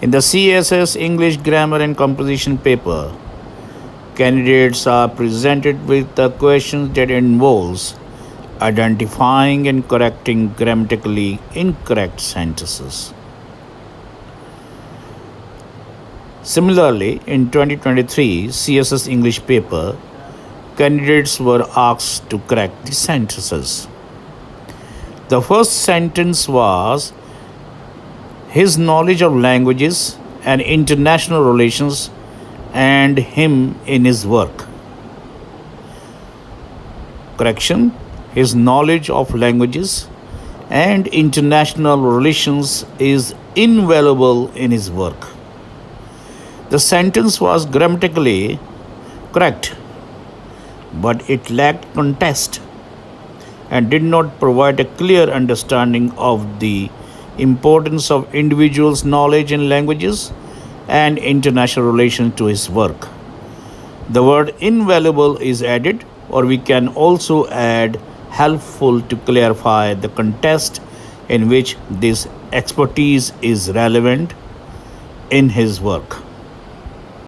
In the CSS English Grammar and Composition paper, candidates are presented with a question that involves identifying and correcting grammatically incorrect sentences. Similarly, in 2023 CSS English paper, candidates were asked to correct the sentences. The first sentence was, his knowledge of languages and international relations and him in his work. Correction, his knowledge of languages and international relations is invaluable in his work. The sentence was grammatically correct, but it lacked context and did not provide a clear understanding of the importance of individuals' knowledge in languages and international relations to his work. The word invaluable is added, or we can also add helpful to clarify the context in which this expertise is relevant in his work.